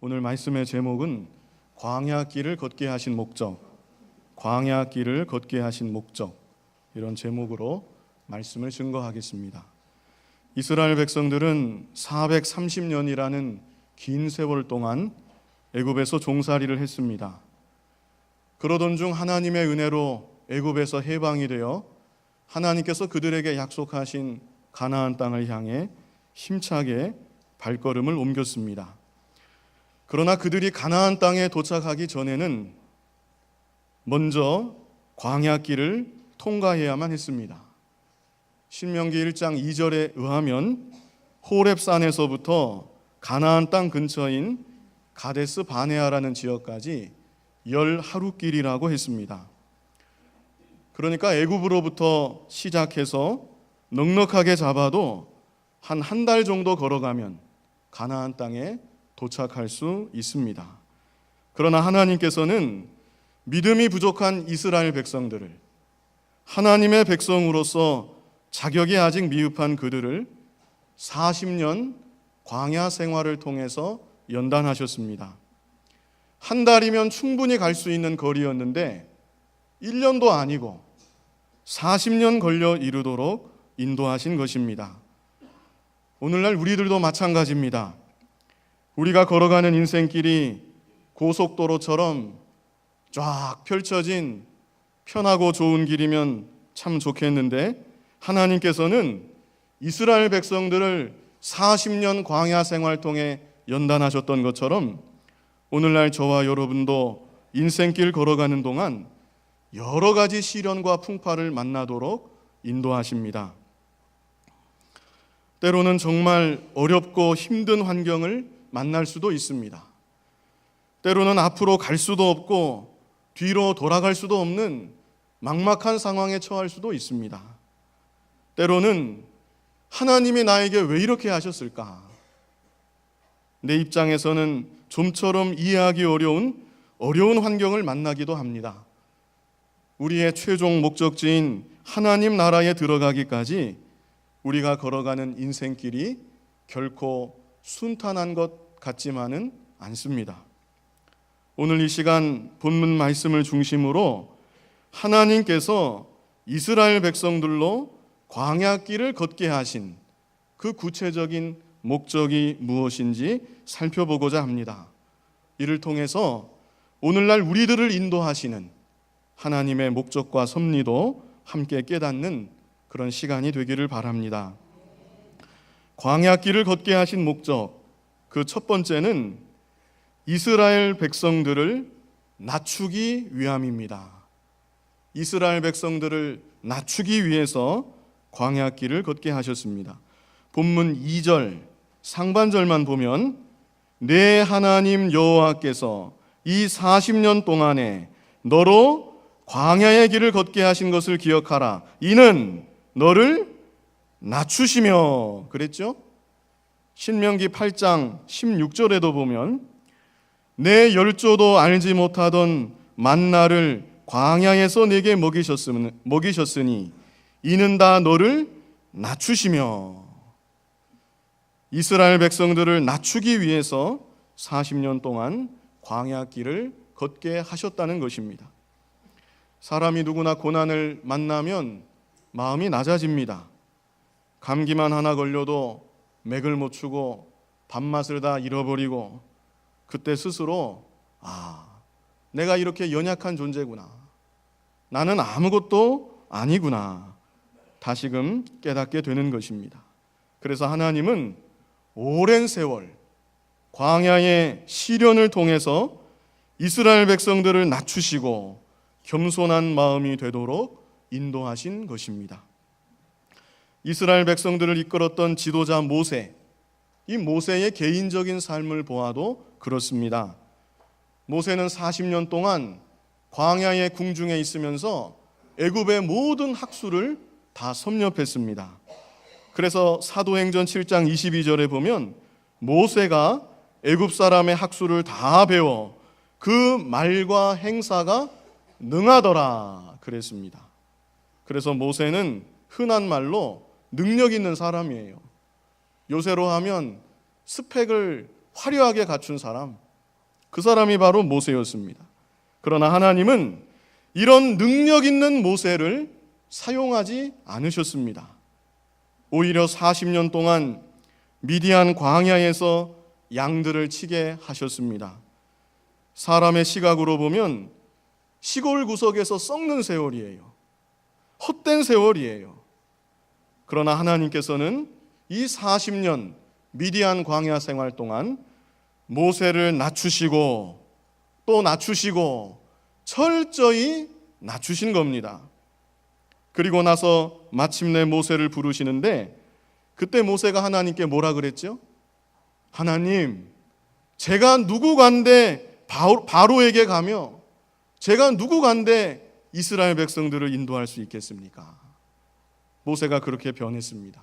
오늘 말씀의 제목은 광야길을 걷게 하신 목적, 광야길을 걷게 하신 목적, 이런 제목으로 말씀을 증거하겠습니다. 이스라엘 백성들은 430년이라는 긴 세월 동안 애굽에서 종살이를 했습니다. 그러던 중 하나님의 은혜로 애굽에서 해방이 되어 하나님께서 그들에게 약속하신 가나안 땅을 향해 힘차게 발걸음을 옮겼습니다. 그러나 그들이 가나안 땅에 도착하기 전에는 먼저 광야길을 통과해야만 했습니다. 신명기 1장 2절에 의하면 호렙산에서부터 가나안 땅 근처인 가데스 바네아라는 지역까지 10하루길이라고 했습니다. 그러니까 애굽으로부터 시작해서 넉넉하게 잡아도 한 달 정도 걸어가면 가나안 땅에 도착할 수 있습니다. 그러나 하나님께서는 믿음이 부족한 이스라엘 백성들을, 하나님의 백성으로서 자격이 아직 미흡한 그들을 40년 광야 생활을 통해서 연단하셨습니다. 한 달이면 충분히 갈 수 있는 거리였는데 1년도 아니고 40년 걸려 이르도록 인도하신 것입니다. 오늘날 우리들도 마찬가지입니다. 우리가 걸어가는 인생길이 고속도로처럼 쫙 펼쳐진 편하고 좋은 길이면 참 좋겠는데, 하나님께서는 이스라엘 백성들을 40년 광야 생활 통해 연단하셨던 것처럼 오늘날 저와 여러분도 인생길 걸어가는 동안 여러 가지 시련과 풍파를 만나도록 인도하십니다. 때로는 정말 어렵고 힘든 환경을 만날 수도 있습니다. 때로는 앞으로 갈 수도 없고 뒤로 돌아갈 수도 없는 막막한 상황에 처할 수도 있습니다. 때로는 하나님이 나에게 왜 이렇게 하셨을까? 내 입장에서는 좀처럼 이해하기 어려운 환경을 만나기도 합니다. 우리의 최종 목적지인 하나님 나라에 들어가기까지 우리가 걸어가는 인생길이 결코 순탄한 것 같지만은 않습니다. 오늘 이 시간 본문 말씀을 중심으로 하나님께서 이스라엘 백성들로 광야길을 걷게 하신 그 구체적인 목적이 무엇인지 살펴보고자 합니다. 이를 통해서 오늘날 우리들을 인도하시는 하나님의 목적과 섭리도 함께 깨닫는 그런 시간이 되기를 바랍니다. 광야길을 걷게 하신 목적, 그 첫 번째는 이스라엘 백성들을 낮추기 위함입니다. 이스라엘 백성들을 낮추기 위해서 광야길을 걷게 하셨습니다. 본문 2절 상반절만 보면 내 하나님 여호와께서 이 40년 동안에 너로 광야의 길을 걷게 하신 것을 기억하라. 이는 너를 낮추시며 그랬죠? 신명기 8장 16절에도 보면 내 열조도 알지 못하던 만나를 광야에서 내게 먹이셨으니 이는 다 너를 낮추시며, 이스라엘 백성들을 낮추기 위해서 40년 동안 광야길을 걷게 하셨다는 것입니다. 사람이 누구나 고난을 만나면 마음이 낮아집니다. 감기만 하나 걸려도 맥을 못 추고 밥맛을 다 잃어버리고 그때 스스로 내가 이렇게 연약한 존재구나, 나는 아무것도 아니구나 다시금 깨닫게 되는 것입니다. 그래서 하나님은 오랜 세월 광야의 시련을 통해서 이스라엘 백성들을 낮추시고 겸손한 마음이 되도록 인도하신 것입니다. 이스라엘 백성들을 이끌었던 지도자 모세, 이 모세의 개인적인 삶을 보아도 그렇습니다. 모세는 40년 동안 광야의 궁중에 있으면서 애굽의 모든 학수를 다 섭렵했습니다. 그래서 사도행전 7장 22절에 보면 모세가 애굽 사람의 학수를 다 배워 그 말과 행사가 능하더라 그랬습니다. 그래서 모세는 흔한 말로 능력 있는 사람이에요. 요새로 하면 스펙을 화려하게 갖춘 사람, 그 사람이 바로 모세였습니다. 그러나 하나님은 이런 능력 있는 모세를 사용하지 않으셨습니다. 오히려 40년 동안 미디안 광야에서 양들을 치게 하셨습니다. 사람의 시각으로 보면 시골 구석에서 썩는 세월이에요. 헛된 세월이에요. 그러나 하나님께서는 이 40년 미디안 광야 생활 동안 모세를 낮추시고 또 낮추시고 철저히 낮추신 겁니다. 그리고 나서 마침내 모세를 부르시는데 그때 모세가 하나님께 뭐라 그랬죠? 하나님, 제가 누구간데 바로에게 가며 제가 누구간데 이스라엘 백성들을 인도할 수 있겠습니까? 모세가 그렇게 변했습니다.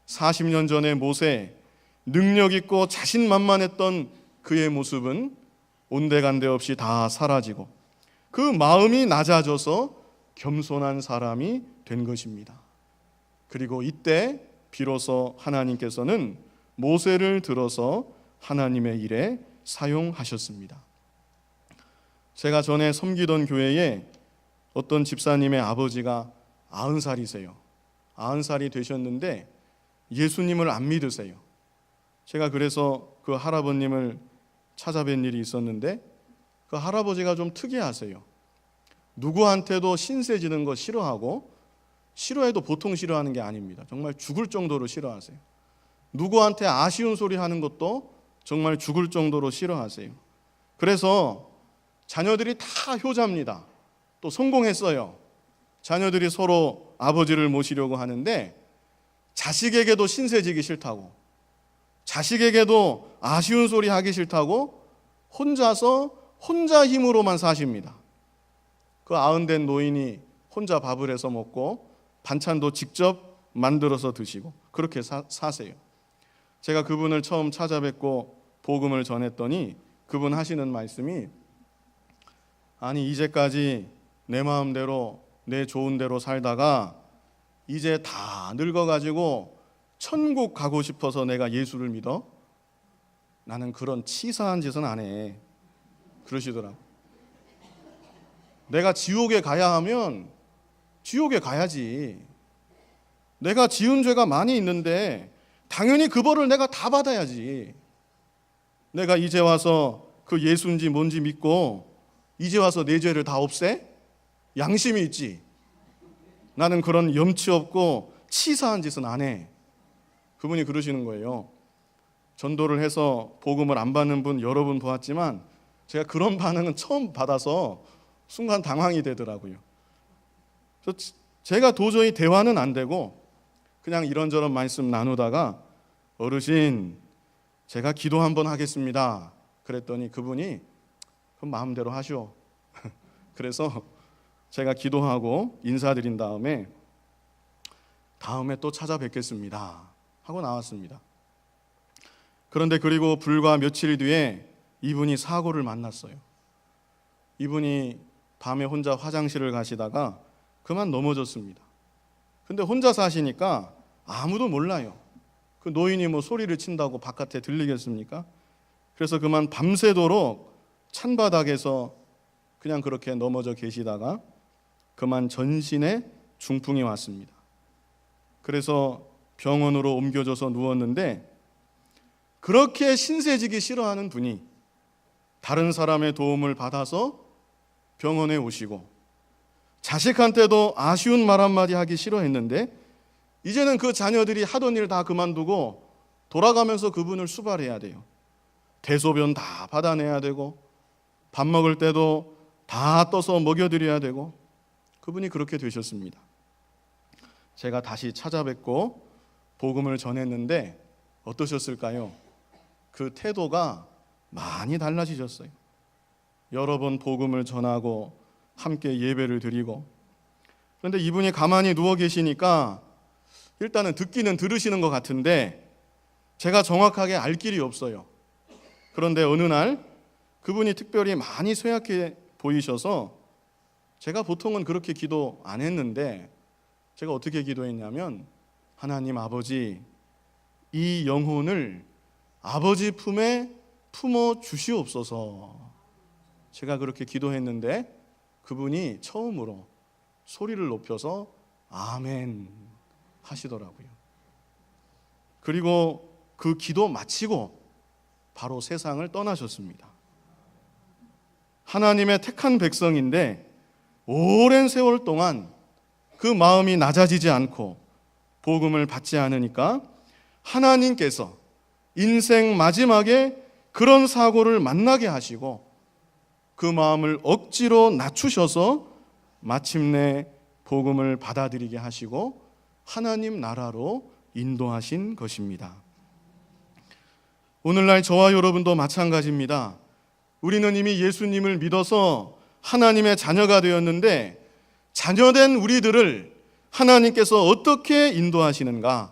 40년 전의 모세, 능력 있고 자신만만했던 그의 모습은 온데간데 없이 다 사라지고 그 마음이 낮아져서 겸손한 사람이 된 것입니다. 그리고 이때 비로소 하나님께서는 모세를 들어서 하나님의 일에 사용하셨습니다. 제가 전에 섬기던 교회에 어떤 집사님의 아버지가 90살이세요. 90살이 되셨는데 예수님을 안 믿으세요. 제가 그래서 그 할아버님을 찾아뵌 일이 있었는데 그 할아버지가 좀 특이하세요. 누구한테도 신세 지는 거 싫어하고 싫어해도 보통 싫어하는 게 아닙니다. 정말 죽을 정도로 싫어하세요. 누구한테 아쉬운 소리 하는 것도 정말 죽을 정도로 싫어하세요. 그래서 자녀들이 다 효자입니다. 또 성공했어요. 자녀들이 서로 아버지를 모시려고 하는데 자식에게도 신세 지기 싫다고, 자식에게도 아쉬운 소리 하기 싫다고 혼자 힘으로만 사십니다. 그 90된 노인이 혼자 밥을 해서 먹고 반찬도 직접 만들어서 드시고 그렇게 사세요. 제가 그분을 처음 찾아뵙고 복음을 전했더니 그분 하시는 말씀이, 아니 이제까지 내 마음대로 내 좋은 대로 살다가 이제 다 늙어가지고 천국 가고 싶어서 내가 예수를 믿어? 나는 그런 치사한 짓은 안 해. 그러시더라고. 내가 지옥에 가야 하면 지옥에 가야지. 내가 지은 죄가 많이 있는데 당연히 그 벌을 내가 다 받아야지. 내가 이제 와서 그 예수인지 뭔지 믿고 이제 와서 내 죄를 다 없애? 양심이 있지. 나는 그런 염치 없고 치사한 짓은 안 해. 그분이 그러시는 거예요. 전도를 해서 복음을 안 받는 분 여러 분 보았지만 제가 그런 반응은 처음 받아서 순간 당황이 되더라고요. 제가 도저히 대화는 안 되고 그냥 이런저런 말씀 나누다가 어르신 제가 기도 한번 하겠습니다. 그랬더니 그분이 그럼 마음대로 하시오. 그래서 제가 기도하고 인사드린 다음에 또 찾아뵙겠습니다 하고 나왔습니다. 그런데 그리고 불과 며칠 뒤에 이분이 사고를 만났어요. 이분이 밤에 혼자 화장실을 가시다가 그만 넘어졌습니다. 근데 혼자 사시니까 아무도 몰라요. 그 노인이 뭐 소리를 친다고 바깥에 들리겠습니까? 그래서 그만 밤새도록 찬바닥에서 그냥 그렇게 넘어져 계시다가 그만 전신에 중풍이 왔습니다. 그래서 병원으로 옮겨져서 누웠는데 그렇게 신세지기 싫어하는 분이 다른 사람의 도움을 받아서 병원에 오시고 자식한테도 아쉬운 말 한마디 하기 싫어했는데 이제는 그 자녀들이 하던 일 다 그만두고 돌아가면서 그분을 수발해야 돼요. 대소변 다 받아내야 되고 밥 먹을 때도 다 떠서 먹여드려야 되고 그분이 그렇게 되셨습니다. 제가 다시 찾아뵙고 복음을 전했는데 어떠셨을까요? 그 태도가 많이 달라지셨어요. 여러 번 복음을 전하고 함께 예배를 드리고 그런데 이분이 가만히 누워 계시니까 일단은 듣기는 들으시는 것 같은데 제가 정확하게 알 길이 없어요. 그런데 어느 날 그분이 특별히 많이 쇠약해 보이셔서 제가 보통은 그렇게 기도 안 했는데 제가 어떻게 기도했냐면 하나님 아버지 이 영혼을 아버지 품에 품어 주시옵소서. 제가 그렇게 기도했는데 그분이 처음으로 소리를 높여서 아멘 하시더라고요. 그리고 그 기도 마치고 바로 세상을 떠나셨습니다. 하나님의 택한 백성인데 오랜 세월 동안 그 마음이 낮아지지 않고 복음을 받지 않으니까 하나님께서 인생 마지막에 그런 사고를 만나게 하시고 그 마음을 억지로 낮추셔서 마침내 복음을 받아들이게 하시고 하나님 나라로 인도하신 것입니다. 오늘날 저와 여러분도 마찬가지입니다. 우리는 이미 예수님을 믿어서 하나님의 자녀가 되었는데 자녀된 우리들을 하나님께서 어떻게 인도하시는가?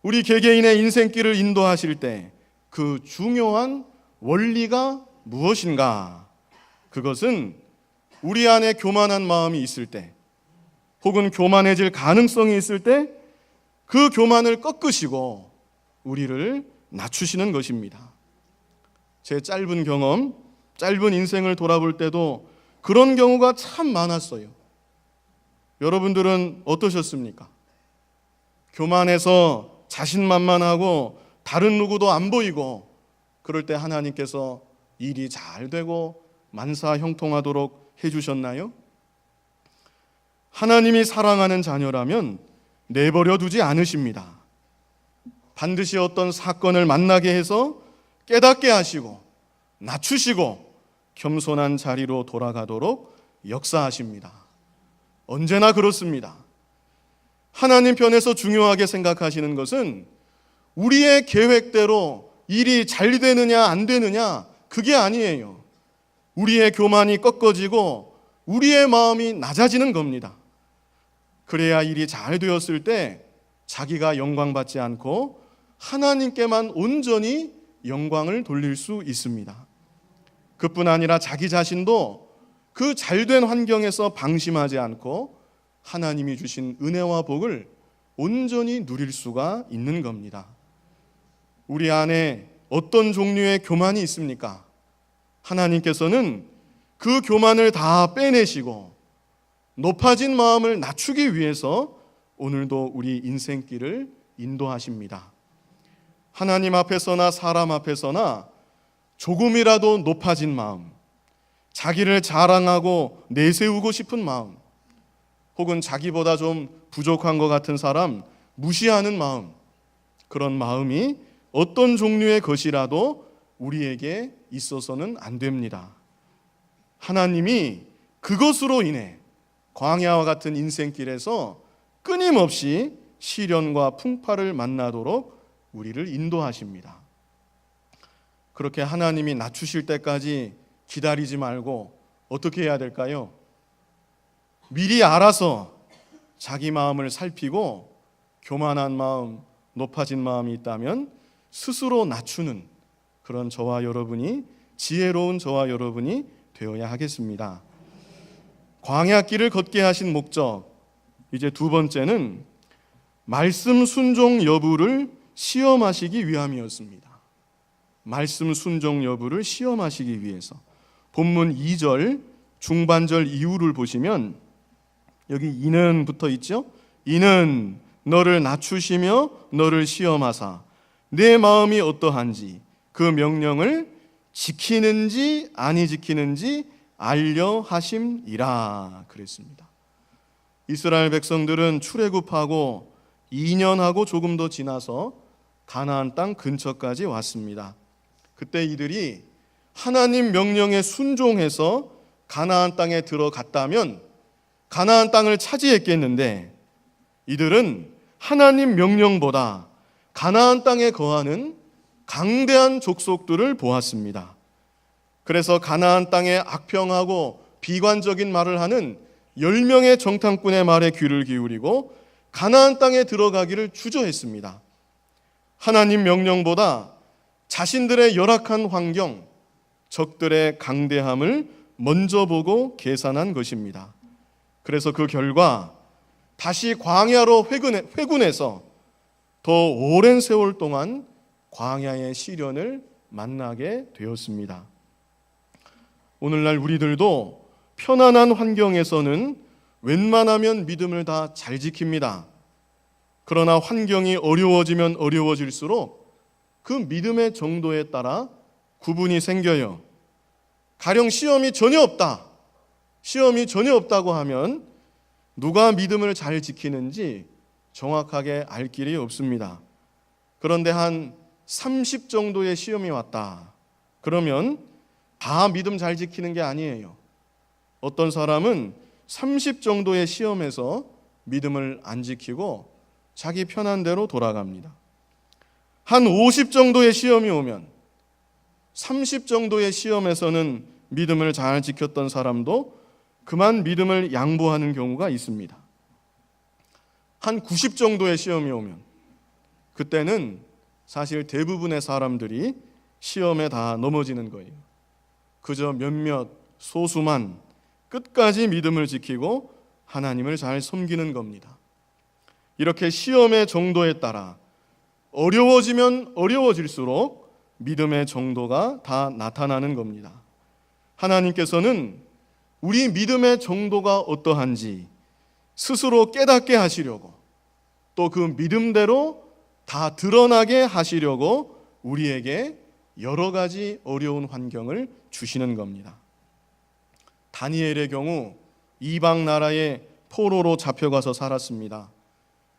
우리 개개인의 인생길을 인도하실 때 그 중요한 원리가 무엇인가? 그것은 우리 안에 교만한 마음이 있을 때 혹은 교만해질 가능성이 있을 때 그 교만을 꺾으시고 우리를 낮추시는 것입니다. 제 짧은 경험, 짧은 인생을 돌아볼 때도 그런 경우가 참 많았어요. 여러분들은 어떠셨습니까? 교만해서 자신만만하고 다른 누구도 안 보이고 그럴 때 하나님께서 일이 잘 되고 만사 형통하도록 해주셨나요? 하나님이 사랑하는 자녀라면 내버려 두지 않으십니다. 반드시 어떤 사건을 만나게 해서 깨닫게 하시고 낮추시고 겸손한 자리로 돌아가도록 역사하십니다. 언제나 그렇습니다. 하나님 편에서 중요하게 생각하시는 것은 우리의 계획대로 일이 잘 되느냐 안 되느냐 그게 아니에요. 우리의 교만이 꺾어지고 우리의 마음이 낮아지는 겁니다. 그래야 일이 잘 되었을 때 자기가 영광받지 않고 하나님께만 온전히 영광을 돌릴 수 있습니다. 그뿐 아니라 자기 자신도 그 잘된 환경에서 방심하지 않고 하나님이 주신 은혜와 복을 온전히 누릴 수가 있는 겁니다. 우리 안에 어떤 종류의 교만이 있습니까? 하나님께서는 그 교만을 다 빼내시고 높아진 마음을 낮추기 위해서 오늘도 우리 인생길을 인도하십니다. 하나님 앞에서나 사람 앞에서나 조금이라도 높아진 마음, 자기를 자랑하고 내세우고 싶은 마음, 혹은 자기보다 좀 부족한 것 같은 사람 무시하는 마음, 그런 마음이 어떤 종류의 것이라도 우리에게 있어서는 안 됩니다. 하나님이 그것으로 인해 광야와 같은 인생길에서 끊임없이 시련과 풍파를 만나도록 우리를 인도하십니다. 그렇게 하나님이 낮추실 때까지 기다리지 말고 어떻게 해야 될까요? 미리 알아서 자기 마음을 살피고 교만한 마음, 높아진 마음이 있다면 스스로 낮추는 그런 저와 여러분이, 지혜로운 저와 여러분이 되어야 하겠습니다. 광야길을 걷게 하신 목적, 이제 두 번째는 말씀 순종 여부를 시험하시기 위함이었습니다. 말씀 순종 여부를 시험하시기 위해서. 본문 2절 중반절 이후를 보시면 여기 이는 붙어 있죠. 이는 너를 낮추시며 너를 시험하사 내 마음이 어떠한지 그 명령을 지키는지 아니 지키는지 알려 하심이라 그랬습니다. 이스라엘 백성들은 출애굽하고 2년하고 조금 더 지나서 가나안 땅 근처까지 왔습니다. 그때 이들이 하나님 명령에 순종해서 가나안 땅에 들어갔다면 가나안 땅을 차지했겠는데 이들은 하나님 명령보다 가나안 땅에 거하는 강대한 족속들을 보았습니다. 그래서 가나안 땅에 악평하고 비관적인 말을 하는 10명의 정탐꾼의 말에 귀를 기울이고 가나안 땅에 들어가기를 주저했습니다. 하나님 명령보다 자신들의 열악한 환경, 적들의 강대함을 먼저 보고 계산한 것입니다. 그래서 그 결과 다시 광야로 회군해서 더 오랜 세월 동안 광야의 시련을 만나게 되었습니다. 오늘날 우리들도 편안한 환경에서는 웬만하면 믿음을 다 잘 지킵니다. 그러나 환경이 어려워지면 어려워질수록 그 믿음의 정도에 따라 구분이 생겨요. 가령 시험이 전혀 없다고 하면 누가 믿음을 잘 지키는지 정확하게 알 길이 없습니다. 그런데 한 30 정도의 시험이 왔다. 그러면 다 믿음 잘 지키는 게 아니에요. 어떤 사람은 30 정도의 시험에서 믿음을 안 지키고 자기 편한 대로 돌아갑니다. 한 50 정도의 시험이 오면 30 정도의 시험에서는 믿음을 잘 지켰던 사람도 그만 믿음을 양보하는 경우가 있습니다. 한 90 정도의 시험이 오면 그때는 사실 대부분의 사람들이 시험에 다 넘어지는 거예요. 그저 몇몇 소수만 끝까지 믿음을 지키고 하나님을 잘 섬기는 겁니다. 이렇게 시험의 정도에 따라 어려워지면 어려워질수록 믿음의 정도가 다 나타나는 겁니다. 하나님께서는 우리 믿음의 정도가 어떠한지 스스로 깨닫게 하시려고 또 그 믿음대로 다 드러나게 하시려고 우리에게 여러 가지 어려운 환경을 주시는 겁니다. 다니엘의 경우 이방 나라의 포로로 잡혀가서 살았습니다.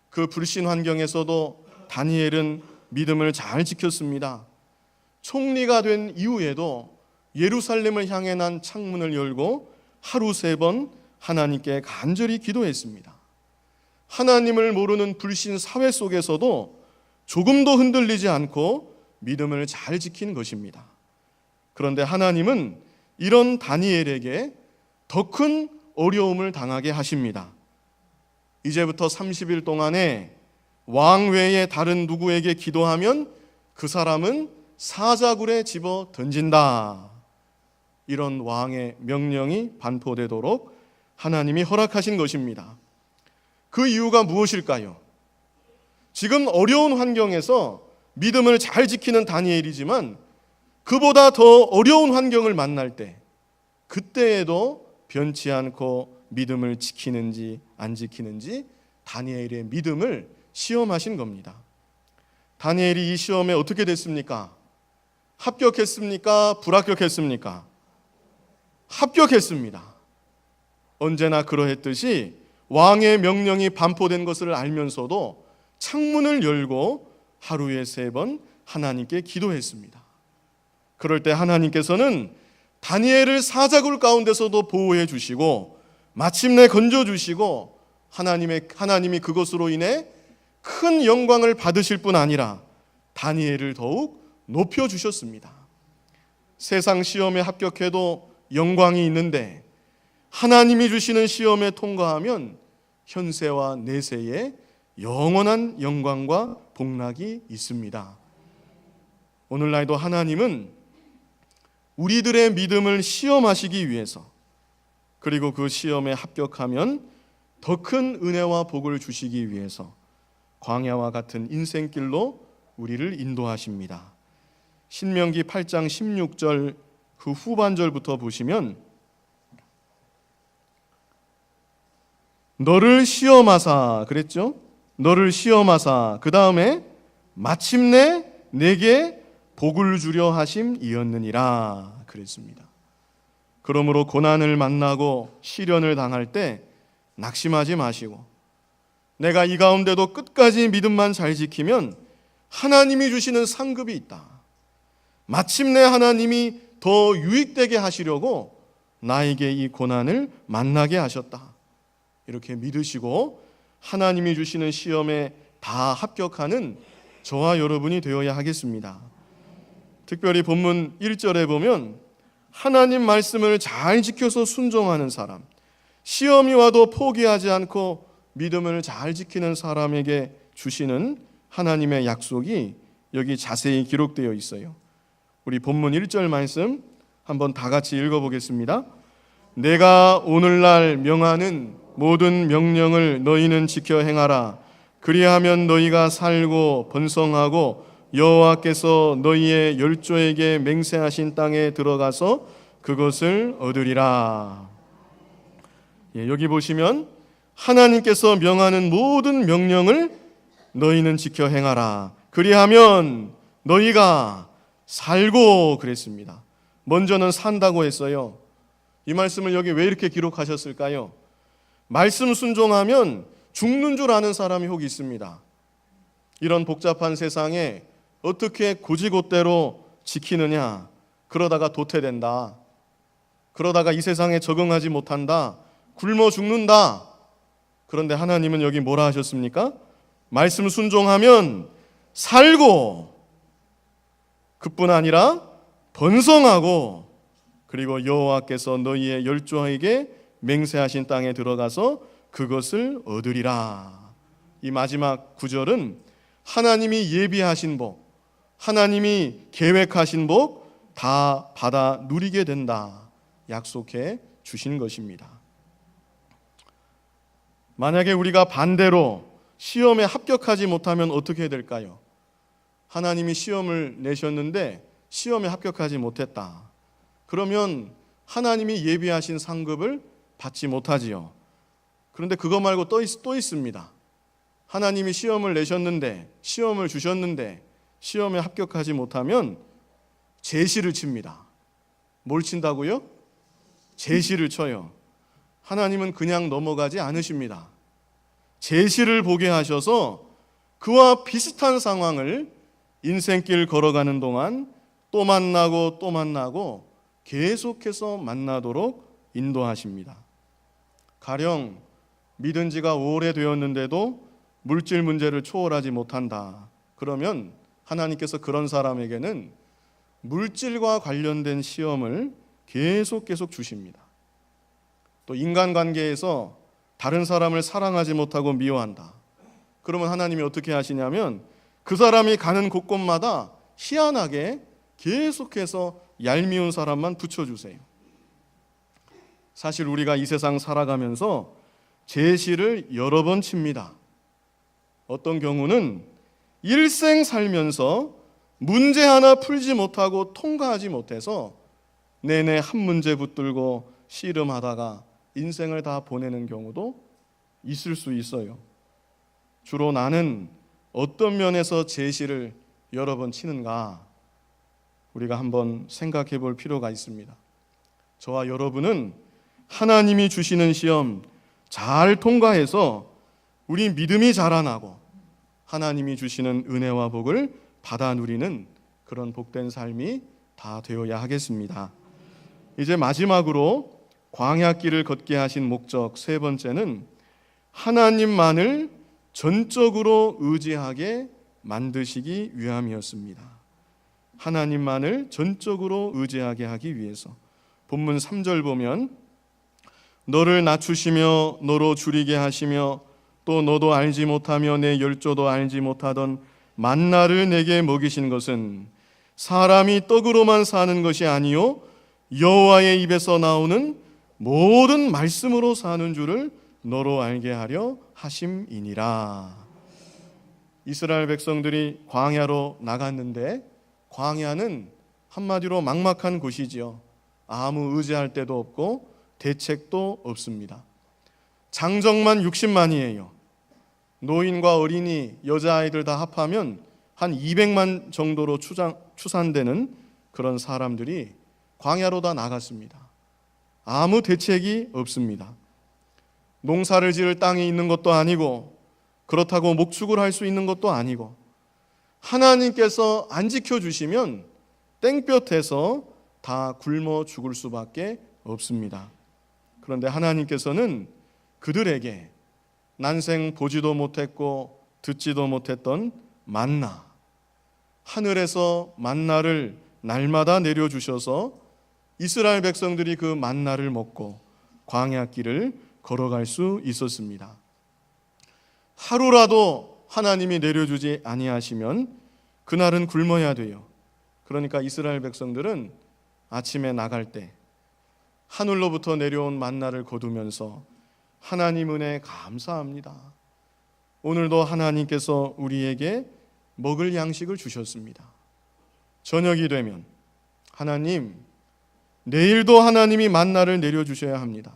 그 불신 환경에서도 다니엘은 믿음을 잘 지켰습니다. 총리가 된 이후에도 예루살렘을 향해 난 창문을 열고 하루 3번 하나님께 간절히 기도했습니다. 하나님을 모르는 불신 사회 속에서도 조금도 흔들리지 않고 믿음을 잘 지킨 것입니다. 그런데 하나님은 이런 다니엘에게 더 큰 어려움을 당하게 하십니다. 이제부터 30일 동안에 왕 외에 다른 누구에게 기도하면 그 사람은 사자굴에 집어 던진다. 이런 왕의 명령이 반포되도록 하나님이 허락하신 것입니다. 그 이유가 무엇일까요? 지금 어려운 환경에서 믿음을 잘 지키는 다니엘이지만 그보다 더 어려운 환경을 만날 때 그때에도 변치 않고 믿음을 지키는지 안 지키는지 다니엘의 믿음을 시험하신 겁니다. 다니엘이 이 시험에 어떻게 됐습니까? 합격했습니까? 불합격했습니까? 합격했습니다. 언제나 그러했듯이 왕의 명령이 반포된 것을 알면서도 창문을 열고 하루에 3번 하나님께 기도했습니다. 그럴 때 하나님께서는 다니엘을 사자굴 가운데서도 보호해 주시고 마침내 건져 주시고 하나님이 그것으로 인해 큰 영광을 받으실 뿐 아니라 다니엘을 더욱 높여 주셨습니다. 세상 시험에 합격해도 영광이 있는데 하나님이 주시는 시험에 통과하면 현세와 내세에 영원한 영광과 복락이 있습니다. 오늘날도 하나님은 우리들의 믿음을 시험하시기 위해서 그리고 그 시험에 합격하면 더 큰 은혜와 복을 주시기 위해서 광야와 같은 인생길로 우리를 인도하십니다. 신명기 8장 16절 그 후반절부터 보시면 너를 시험하사 그랬죠? 너를 시험하사 그 다음에 마침내 내게 복을 주려 하심이었느니라 그랬습니다. 그러므로 고난을 만나고 시련을 당할 때 낙심하지 마시고 내가 이 가운데도 끝까지 믿음만 잘 지키면 하나님이 주시는 상급이 있다. 마침내 하나님이 더 유익되게 하시려고 나에게 이 고난을 만나게 하셨다. 이렇게 믿으시고 하나님이 주시는 시험에 다 합격하는 저와 여러분이 되어야 하겠습니다. 특별히 본문 1절에 보면 하나님 말씀을 잘 지켜서 순종하는 사람, 시험이 와도 포기하지 않고 믿음을 잘 지키는 사람에게 주시는 하나님의 약속이 여기 자세히 기록되어 있어요. 우리 본문 1절 말씀 한번 다 같이 읽어보겠습니다. 내가 오늘날 명하는 모든 명령을 너희는 지켜 행하라. 그리하면 너희가 살고 번성하고 여호와께서 너희의 열조에게 맹세하신 땅에 들어가서 그것을 얻으리라. 여기 보시면 하나님께서 명하는 모든 명령을 너희는 지켜 행하라. 그리하면 너희가 살고 그랬습니다. 먼저는 산다고 했어요. 이 말씀을 여기 왜 이렇게 기록하셨을까요? 말씀 순종하면 죽는 줄 아는 사람이 혹 있습니다. 이런 복잡한 세상에 어떻게 고지곳대로 지키느냐, 그러다가 도태된다, 그러다가 이 세상에 적응하지 못한다, 굶어 죽는다. 그런데 하나님은 여기 뭐라 하셨습니까? 말씀 순종하면 살고, 그뿐 아니라 번성하고, 그리고 여호와께서 너희의 열조에게 맹세하신 땅에 들어가서 그것을 얻으리라. 이 마지막 구절은 하나님이 예비하신 복, 하나님이 계획하신 복 다 받아 누리게 된다 약속해 주신 것입니다. 만약에 우리가 반대로 시험에 합격하지 못하면 어떻게 될까요? 하나님이 시험을 내셨는데 시험에 합격하지 못했다. 그러면 하나님이 예비하신 상급을 받지 못하지요. 그런데 그거 말고 또 있습니다. 하나님이 시험을 내셨는데, 시험을 주셨는데 시험에 합격하지 못하면 제시를 칩니다. 뭘 친다고요? 제시를 쳐요. 하나님은 그냥 넘어가지 않으십니다. 제시를 보게 하셔서 그와 비슷한 상황을 인생길 걸어가는 동안 또 만나고 또 만나고 계속해서 만나도록 인도하십니다. 가령 믿은 지가 오래되었는데도 물질 문제를 초월하지 못한다. 그러면 하나님께서 그런 사람에게는 물질과 관련된 시험을 계속 주십니다. 또 인간관계에서 다른 사람을 사랑하지 못하고 미워한다. 그러면 하나님이 어떻게 하시냐면 그 사람이 가는 곳곳마다 희한하게 계속해서 얄미운 사람만 붙여주세요. 사실 우리가 이 세상 살아가면서 제시를 여러 번 칩니다. 어떤 경우는 일생 살면서 문제 하나 풀지 못하고 통과하지 못해서 내내 한 문제 붙들고 씨름하다가 인생을 다 보내는 경우도 있을 수 있어요. 주로 나는 어떤 면에서 제시를 여러 번 치는가 우리가 한번 생각해 볼 필요가 있습니다. 저와 여러분은 하나님이 주시는 시험 잘 통과해서 우리 믿음이 자라나고 하나님이 주시는 은혜와 복을 받아 누리는 그런 복된 삶이 다 되어야 하겠습니다. 이제 마지막으로 광야길을 걷게 하신 목적 세 번째는 하나님만을 전적으로 의지하게 만드시기 위함이었습니다. 하나님만을 전적으로 의지하게 하기 위해서. 본문 3절 보면 너를 낮추시며 너로 줄이게 하시며 또 너도 알지 못하며 내 열조도 알지 못하던 만나를 내게 먹이신 것은 사람이 떡으로만 사는 것이 아니요 여호와의 입에서 나오는 모든 말씀으로 사는 줄을 너로 알게 하려 하심이니라. 이스라엘 백성들이 광야로 나갔는데 광야는 한마디로 막막한 곳이지요. 아무 의지할 데도 없고 대책도 없습니다. 장정만 60만이에요. 노인과 어린이, 여자아이들 다 합하면 한 200만 정도로 추산되는 그런 사람들이 광야로 다 나갔습니다. 아무 대책이 없습니다. 농사를 지을 땅이 있는 것도 아니고 그렇다고 목축을 할 수 있는 것도 아니고 하나님께서 안 지켜주시면 땡볕에서 다 굶어 죽을 수밖에 없습니다. 그런데 하나님께서는 그들에게 난생 보지도 못했고 듣지도 못했던 만나, 하늘에서 만나를 날마다 내려주셔서 이스라엘 백성들이 그 만나를 먹고 광야길을 걸어갈 수 있었습니다. 하루라도 하나님이 내려주지 아니하시면 그날은 굶어야 돼요. 그러니까 이스라엘 백성들은 아침에 나갈 때 하늘로부터 내려온 만나를 거두면서 하나님 은혜 감사합니다. 오늘도 하나님께서 우리에게 먹을 양식을 주셨습니다. 저녁이 되면 하나님, 내일도 하나님이 만나를 내려주셔야 합니다.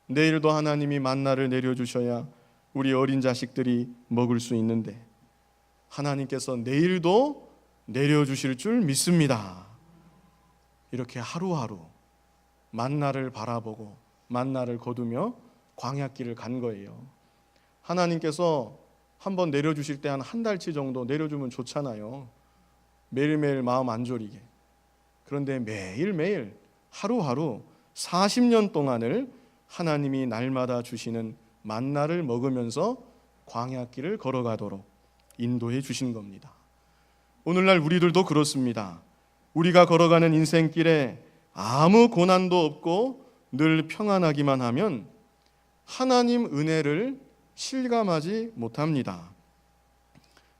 내일도 하나님이 만나를 내려주셔야 우리 어린 자식들이 먹을 수 있는데 하나님께서 내일도 내려주실 줄 믿습니다. 이렇게 하루하루 만나를 바라보고 만나를 거두며 광야길을 간 거예요. 하나님께서 한번 내려주실 때 한 달치 정도 내려주면 좋잖아요. 매일매일 마음 안 졸이게. 그런데 매일매일 하루하루 40년 동안을 하나님이 날마다 주시는 만나를 먹으면서 광야길을 걸어가도록 인도해 주신 겁니다. 오늘날 우리들도 그렇습니다. 우리가 걸어가는 인생길에 아무 고난도 없고 늘 평안하기만 하면 하나님 은혜를 실감하지 못합니다.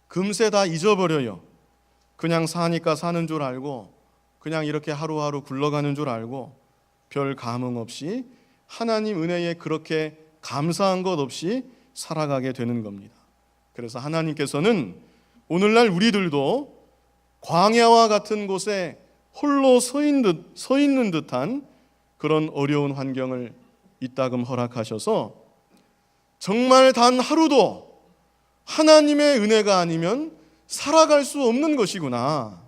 금세 다 잊어버려요. 그냥 사니까 사는 줄 알고 그냥 이렇게 하루하루 굴러가는 줄 알고 별 감흥 없이 하나님 은혜에 그렇게 감사한 것 없이 살아가게 되는 겁니다. 그래서 하나님께서는 오늘날 우리들도 광야와 같은 곳에 홀로 서 있는 듯한 그런 어려운 환경을 이따금 허락하셔서 정말 단 하루도 하나님의 은혜가 아니면 살아갈 수 없는 것이구나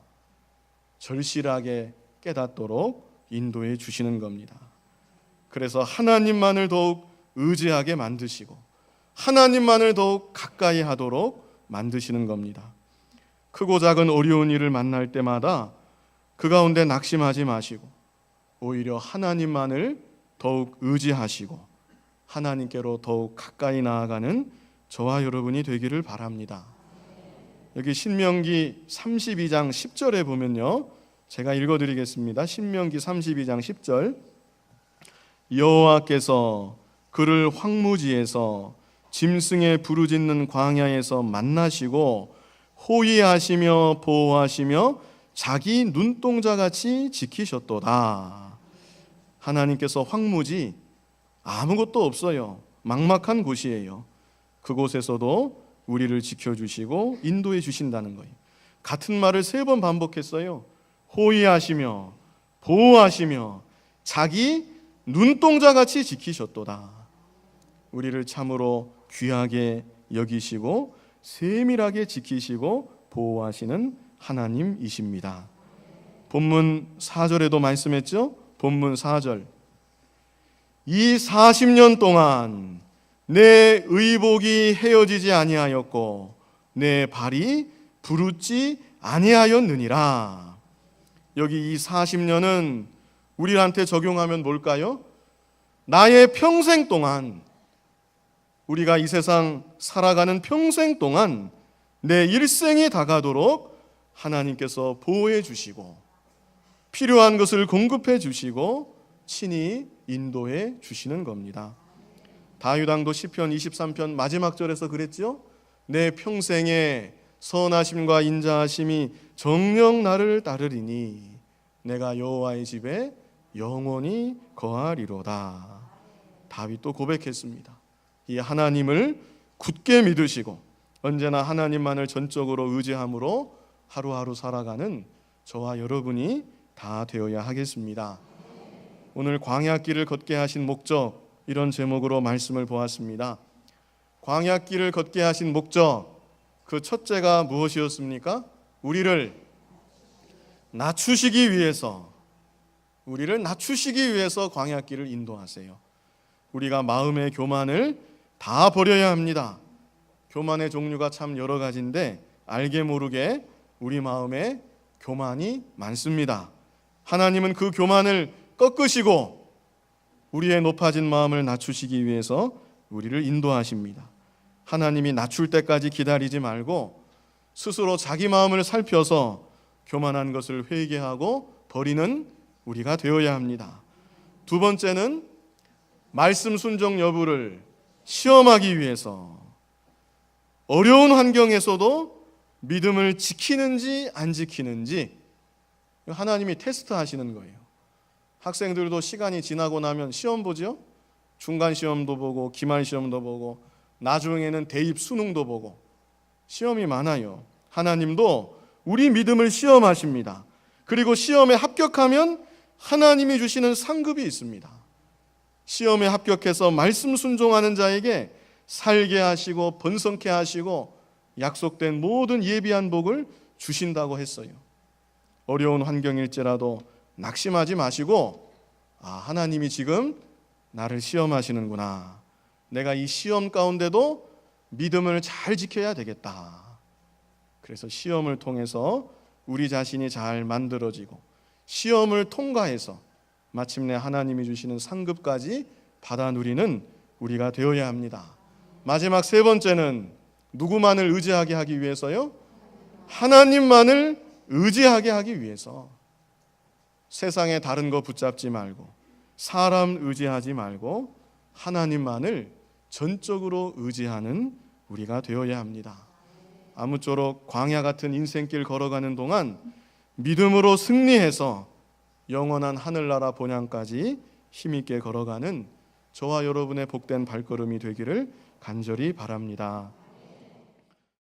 절실하게 깨닫도록 인도해 주시는 겁니다. 그래서 하나님만을 더욱 의지하게 만드시고 하나님만을 더욱 가까이 하도록 만드시는 겁니다. 크고 작은 어려운 일을 만날 때마다 그 가운데 낙심하지 마시고 오히려 하나님만을 더욱 의지하시고 하나님께로 더욱 가까이 나아가는 저와 여러분이 되기를 바랍니다. 여기 신명기 32장 10절에 보면요, 제가 읽어드리겠습니다. 신명기 32장 10절, 여호와께서 그를 황무지에서 짐승의 부르짖는 광야에서 만나시고 호위하시며 보호하시며 자기 눈동자같이 지키셨도다. 하나님께서 황무지, 아무것도 없어요. 막막한 곳이에요. 그곳에서도 우리를 지켜주시고 인도해 주신다는 거예요. 같은 말을 3번 반복했어요. 호위하시며 보호하시며 자기 눈동자같이 지키셨도다. 우리를 참으로 귀하게 여기시고 세밀하게 지키시고 보호하시는 하나님이십니다. 본문 4절에도 말씀했죠. 본문 4절, 이 40년 동안 내 의복이 헤어지지 아니하였고 내 발이 부르지 아니하였느니라. 여기 이 40년은 우리한테 적용하면 뭘까요? 나의 평생 동안, 우리가 이 세상 살아가는 평생 동안 내 일생이 다가도록 하나님께서 보호해 주시고 필요한 것을 공급해 주시고 친히 인도해 주시는 겁니다. 다윗 왕도 시편 23편 마지막 절에서 그랬죠. 내 평생에 선하심과 인자하심이 정녕 나를 따르리니 내가 여호와의 집에 영원히 거하리로다. 다윗도 고백했습니다. 이 하나님을 굳게 믿으시고 언제나 하나님만을 전적으로 의지함으로 하루하루 살아가는 저와 여러분이 다 되어야 하겠습니다. 오늘 광야길을 걷게 하신 목적, 이런 제목으로 말씀을 보았습니다. 광야길을 걷게 하신 목적, 그 첫째가 무엇이었습니까? 우리를 낮추시기 위해서 광야길을 인도하세요. 우리가 마음의 교만을 다 버려야 합니다. 교만의 종류가 참 여러 가지인데 알게 모르게 우리 마음에 교만이 많습니다. 하나님은 그 교만을 꺾으시고 우리의 높아진 마음을 낮추시기 위해서 우리를 인도하십니다. 하나님이 낮출 때까지 기다리지 말고 스스로 자기 마음을 살펴서 교만한 것을 회개하고 버리는 우리가 되어야 합니다. 두 번째는 말씀 순종 여부를 시험하기 위해서 어려운 환경에서도 믿음을 지키는지 안 지키는지 하나님이 테스트하시는 거예요. 학생들도 시간이 지나고 나면 시험 보죠. 중간 시험도 보고 기말 시험도 보고 나중에는 대입 수능도 보고 시험이 많아요. 하나님도 우리 믿음을 시험하십니다. 그리고 시험에 합격하면 하나님이 주시는 상급이 있습니다. 시험에 합격해서 말씀 순종하는 자에게 살게 하시고 번성케 하시고 약속된 모든 예비한 복을 주신다고 했어요. 어려운 환경일지라도 낙심하지 마시고, 하나님이 지금 나를 시험하시는구나. 내가 이 시험 가운데도 믿음을 잘 지켜야 되겠다. 그래서 시험을 통해서 우리 자신이 잘 만들어지고 시험을 통과해서 마침내 하나님이 주시는 상급까지 받아 누리는 우리가 되어야 합니다. 마지막 세 번째는 누구만을 의지하게 하기 위해서요? 하나님만을 의지하게 하기 위해서. 세상에 다른 거 붙잡지 말고 사람 의지하지 말고 하나님만을 전적으로 의지하는 우리가 되어야 합니다. 아무쪼록 광야 같은 인생길 걸어가는 동안 믿음으로 승리해서 영원한 하늘나라 본향까지 힘있게 걸어가는 저와 여러분의 복된 발걸음이 되기를 간절히 바랍니다.